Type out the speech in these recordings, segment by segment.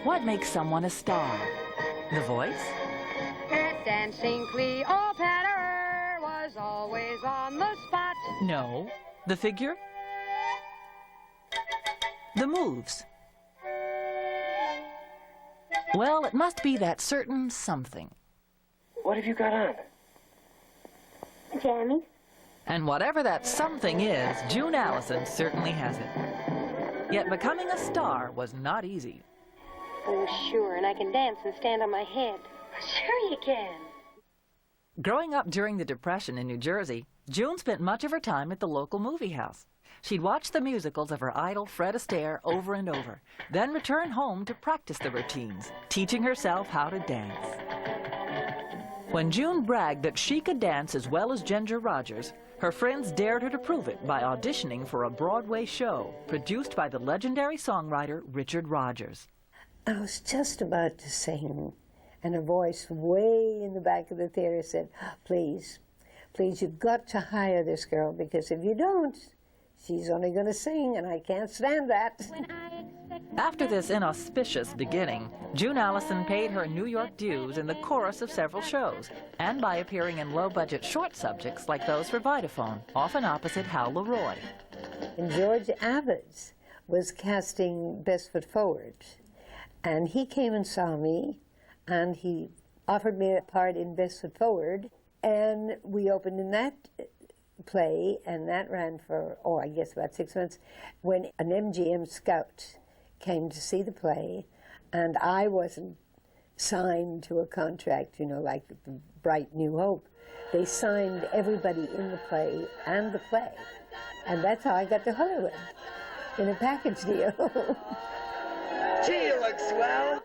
What makes someone a star? The voice? That dancing Cleopatra was always on the spot. No. The figure? The moves? Well, it must be that certain something. What have you got on? Jammies. And whatever that something is, June Allyson certainly has it. Yet becoming a star was not easy. Oh, sure, and I can dance and stand on my head. Sure you can. Growing up during the Depression in New Jersey, June spent much of her time at the local movie house. She'd watch the musicals of her idol Fred Astaire over and over, then return home to practice the routines, teaching herself how to dance. When June bragged that she could dance as well as Ginger Rogers, her friends dared her to prove it by auditioning for a Broadway show produced by the legendary songwriter Richard Rogers. I was just about to sing, and a voice way in the back of the theater said, please, please, you've got to hire this girl, because if you don't, she's only going to sing, and I can't stand that. After this inauspicious beginning, June Allyson paid her New York dues in the chorus of several shows, and by appearing in low-budget short subjects like those for Vitaphone, often opposite Hal Leroy. And George Abbott was casting Best Foot Forward, and he came and saw me, and he offered me a part in Best Foot Forward, and we opened in that play, and that ran for, I guess about 6 months, when an MGM scout came to see the play, and I wasn't signed to a contract, you know, like the Bright New Hope. They signed everybody in the play and the play, and that's how I got to Hollywood, in a package deal. Gee, you look swell.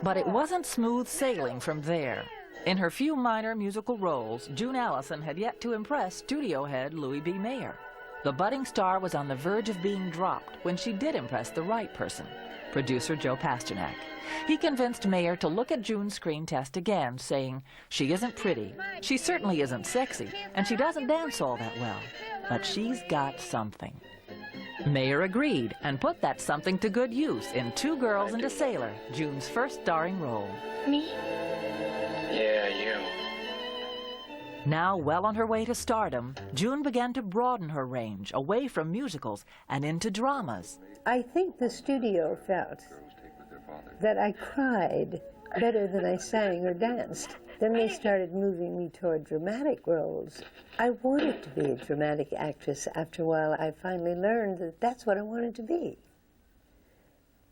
But it wasn't smooth sailing from there. In her few minor musical roles, June Allyson had yet to impress studio head Louis B. Mayer. The budding star was on the verge of being dropped when she did impress the right person, producer Joe Pasternak. He convinced Mayer to look at June's screen test again, saying, she isn't pretty, she certainly isn't sexy, and she doesn't dance all that well, but she's got something. Mayer agreed and put that something to good use in Two Girls and a Sailor, June's first starring role. Me? Yeah, you. Now well on her way to stardom, June began to broaden her range away from musicals and into dramas. I think the studio felt that I cried better than I sang or danced. Then they started moving me toward dramatic roles. I wanted to be a dramatic actress. After a while, I finally learned that that's what I wanted to be.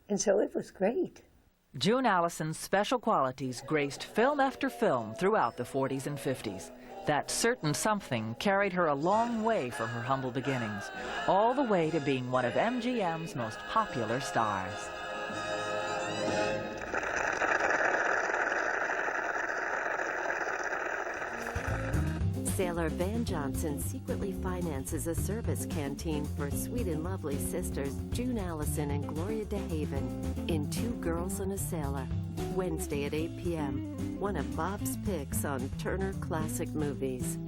And so it was great. June Allyson's special qualities graced film after film throughout the 40s and 50s. That certain something carried her a long way from her humble beginnings, all the way to being one of MGM's most popular stars. Sailor Van Johnson secretly finances a service canteen for sweet and lovely sisters June Allyson and Gloria DeHaven in Two Girls and a Sailor, Wednesday at 8 p.m. One of Bob's picks on Turner Classic Movies.